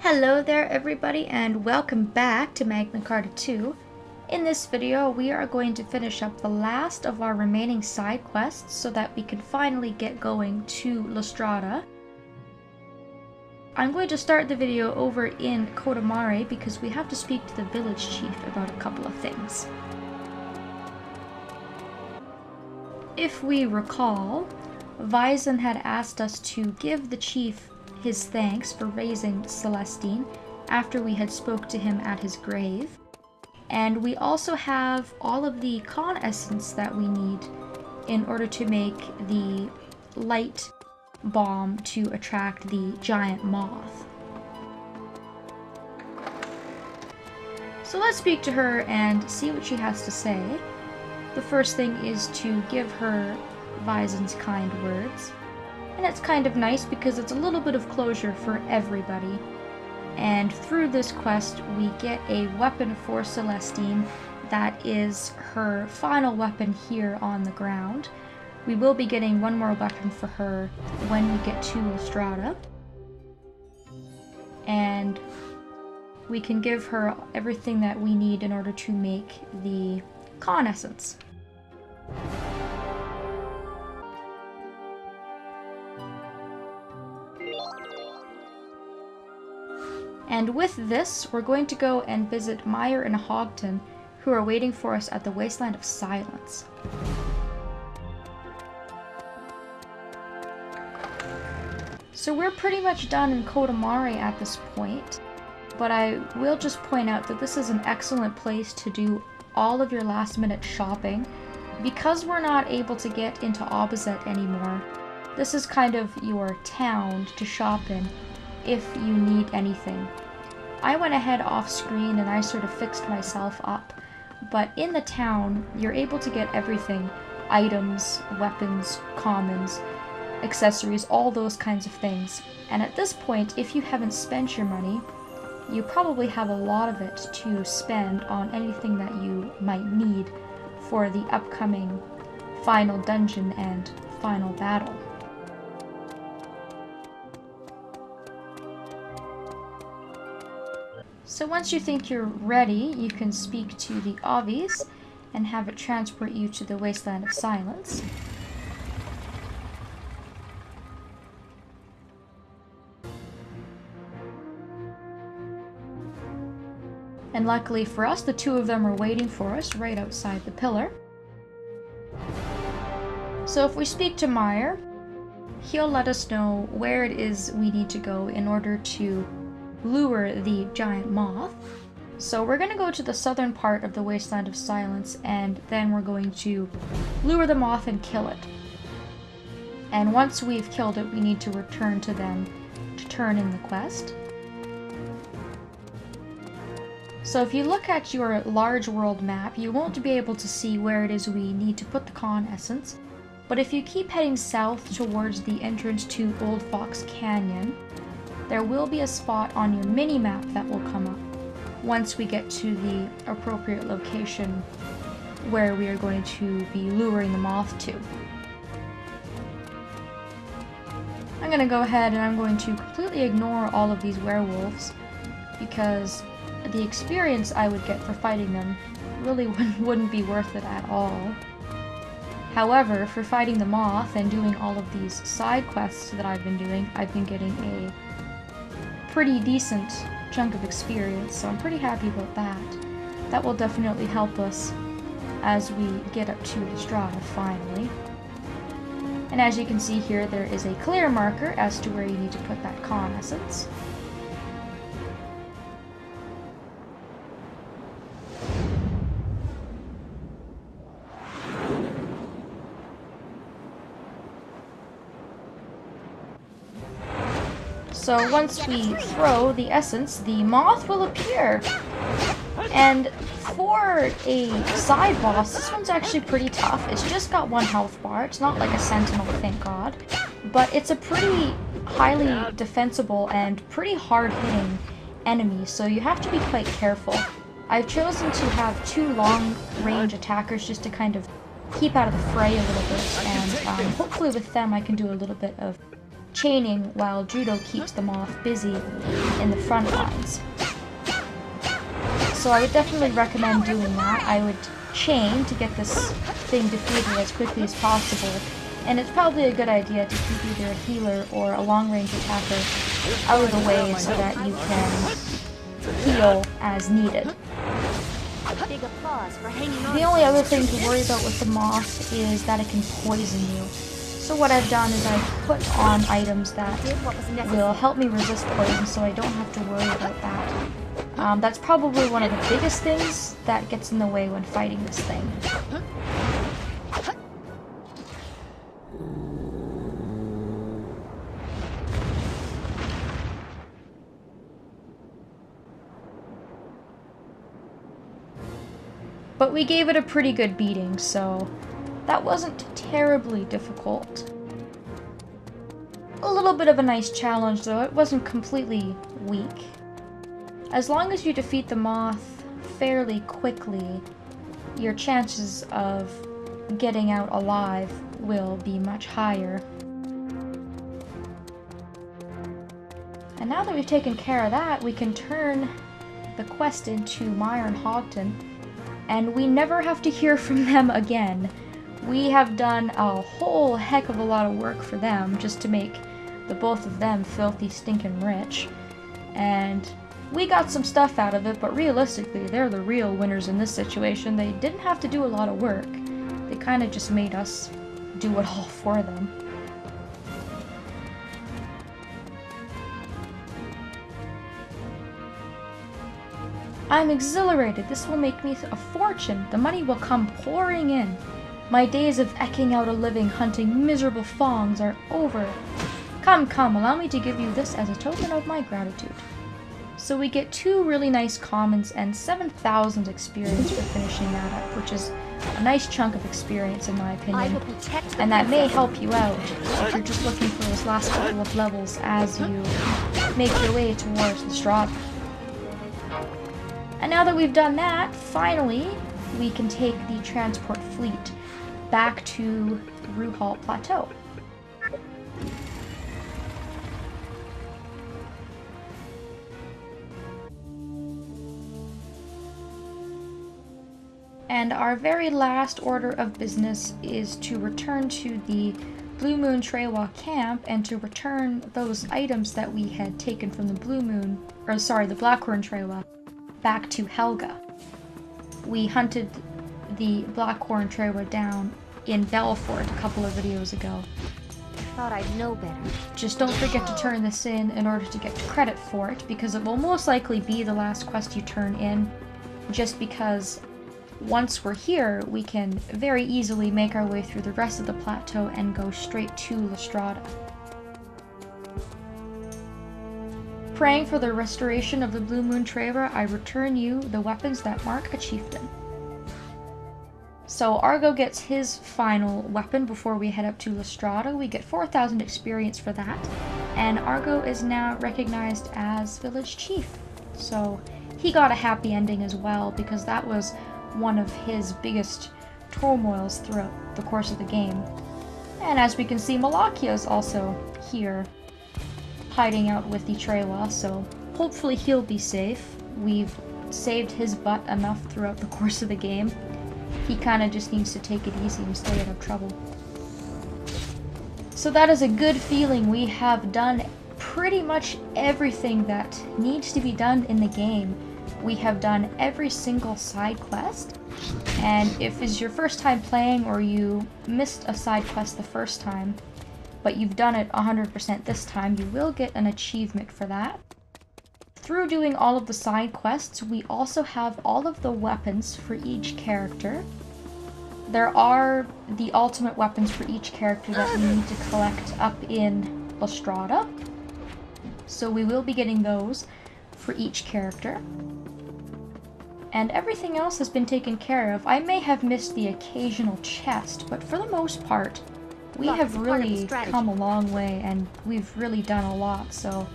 Hello there everybody and welcome back to Magna Carta 2. In this video we are going to finish up the last of our remaining side quests so that we can finally get going to Lustrada. I'm going to start the video over in Cota Mare because we have to speak to the village chief about a couple of things. If we recall, Vyzen had asked us to give the chief his thanks for raising Celestine after we had spoke to him at his grave. And we also have all of the con essence that we need in order to make the light bomb to attract the giant moth. So let's speak to her and see what she has to say. The first thing is to give her Vyzen's kind words. And it's kind of nice because it's a little bit of closure for everybody. And through this quest, we get a weapon for Celestine that is her final weapon here on the ground. We will be getting one more weapon for her when we get to Lustrada. And we can give her everything that we need in order to make the con essence. And with this, we're going to go and visit Myer and Hogton, who are waiting for us at the Wasteland of Silence. So we're pretty much done in Cota Mare at this point, but I will just point out that this is an excellent place to do all of your last-minute shopping. Because we're not able to get into Opposite anymore, this is kind of your town to shop in if you need anything. I went ahead off screen and I sort of fixed myself up, but in the town you're able to get everything: items, weapons, commons, accessories, all those kinds of things. And at this point, if you haven't spent your money, you probably have a lot of it to spend on anything that you might need for the upcoming final dungeon and final battle. So once you think you're ready, you can speak to the Obvies and have it transport you to the Wasteland of Silence. And luckily for us, the two of them are waiting for us right outside the pillar. So if we speak to Meyer, he'll let us know where it is we need to go in order to lure the giant moth. So we're going to go to the southern part of the Wasteland of Silence, and then we're going to lure the moth and kill it. And once we've killed it, we need to return to them to turn in the quest. So if you look at your large world map, you won't be able to see where it is we need to put the con essence. But if you keep heading south towards the entrance to Old Fox Canyon, there will be a spot on your mini-map that will come up once we get to the appropriate location where we are going to be luring the moth to. I'm going to go ahead and I'm going to completely ignore all of these werewolves because the experience I would get for fighting them really wouldn't be worth it at all. However, for fighting the moth and doing all of these side quests that I've been doing, I've been getting a pretty decent chunk of experience, so I'm pretty happy about that. That will definitely help us as we get up to Lustrada finally. And as you can see here, there is a clear marker as to where you need to put that con essence. So once we throw the essence, the moth will appear. And for a side boss, this one's actually pretty tough. It's just got one health bar. It's not like a sentinel, thank God. But it's a pretty highly defensible and pretty hard-hitting enemy, so you have to be quite careful. I've chosen to have two long-range attackers just to kind of keep out of the fray a little bit, and hopefully with them I can do a little bit of chaining while Judo keeps the moth busy in the front lines. So I would definitely recommend doing that. I would chain to get this thing defeated as quickly as possible, and it's probably a good idea to keep either a healer or a long-range attacker out of the way so that you can heal as needed. The only other thing to worry about with the moth is that it can poison you. So what I've done is I've put on items that will help me resist poison, so I don't have to worry about that. That's probably one of the biggest things that gets in the way when fighting this thing. But we gave it a pretty good beating, so that wasn't terribly difficult. A little bit of a nice challenge, though. It wasn't completely weak. As long as you defeat the moth fairly quickly, your chances of getting out alive will be much higher. And now that we've taken care of that, we can turn the quest into Myer and Hogton, and we never have to hear from them again. We have done a whole heck of a lot of work for them just to make the both of them filthy stinking rich. And we got some stuff out of it, but realistically, they're the real winners in this situation. They didn't have to do a lot of work. They kind of just made us do it all for them. I'm exhilarated. This will make me a fortune. The money will come pouring in. My days of ecking out a living hunting miserable fongs are over. Come, come, allow me to give you this as a token of my gratitude. So we get 2 really nice commons and 7,000 experience for finishing that up, which is a nice chunk of experience in my opinion. And that may help you out if you're just looking for those last couple of levels as you make your way towards the Strahd. And now that we've done that, finally, we can take the transport fleet back to Ruhal Plateau. And our very last order of business is to return to the Blue Moon Trewa camp and to return those items that we had taken from the the Blackhorn Trewa back to Helga. We hunted the Blackhorn Trewa down in Belfort a couple of videos ago. Thought I'd know better. Just don't forget to turn this in order to get credit for it, because it will most likely be the last quest you turn in, just because once we're here, we can very easily make our way through the rest of the plateau and go straight to Lestrada. Praying for the restoration of the Blue Moon Trewa, I return you the weapons that mark a chieftain. So Argo gets his final weapon before we head up to Lestrada. We get 4,000 experience for that, and Argo is now recognized as village chief. So he got a happy ending as well, because that was one of his biggest turmoils throughout the course of the game. And as we can see, Malakia is also here, hiding out with the Trewa, so hopefully he'll be safe. We've saved his butt enough throughout the course of the game. He kind of just needs to take it easy and stay out of trouble. So that is a good feeling. We have done pretty much everything that needs to be done in the game. We have done every single side quest, and if it's your first time playing or you missed a side quest the first time, but you've done it 100% this time, you will get an achievement for that. Through doing all of the side quests, we also have all of the weapons for each character. There are the ultimate weapons for each character that we need to collect up in Lestrada, so we will be getting those for each character. And everything else has been taken care of. I may have missed the occasional chest, but for the most part, we have really come a long way, and we've really done a lot, so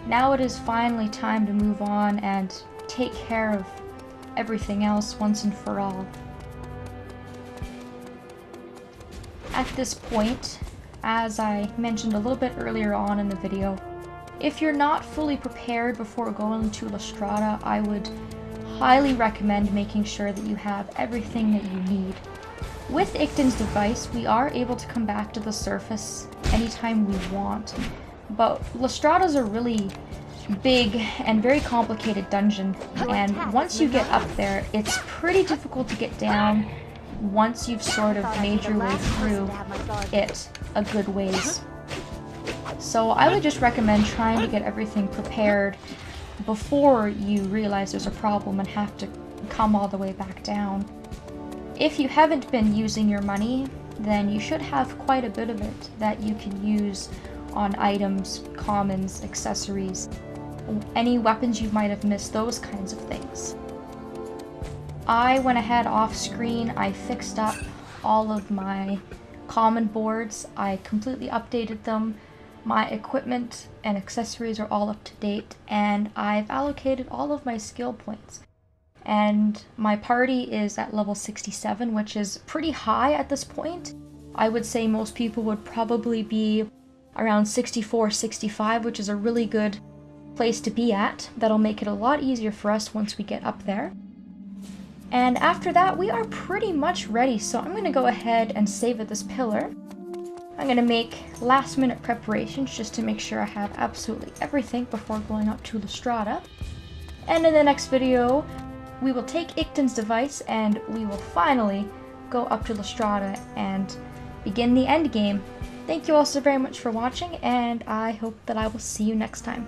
now it is finally time to move on and take care of everything else once and for all. At this point, as I mentioned a little bit earlier on in the video, if you're not fully prepared before going to La Strada, I would highly recommend making sure that you have everything that you need. With Ictin's device, we are able to come back to the surface anytime we want, but La Strada's a really big and very complicated dungeon, and once you get up there, it's pretty difficult to get down once you've sort of made your way through it a good ways. So I would just recommend trying to get everything prepared before you realize there's a problem and have to come all the way back down. If you haven't been using your money, then you should have quite a bit of it that you can use on items, commons, accessories, any weapons you might have missed, those kinds of things. I went ahead off screen, I fixed up all of my common boards, I completely updated them, my equipment and accessories are all up to date, and I've allocated all of my skill points. And my party is at level 67, which is pretty high at this point. I would say most people would probably be around 64, 65, which is a really good place to be at. That'll make it a lot easier for us once we get up there. And after that, we are pretty much ready, so I'm going to go ahead and save at this pillar. I'm going to make last minute preparations just to make sure I have absolutely everything before going up to La Strada. And in the next video, we will take Ictin's device and we will finally go up to La Strada and begin the end game. Thank you all so very much for watching, and I hope that I will see you next time.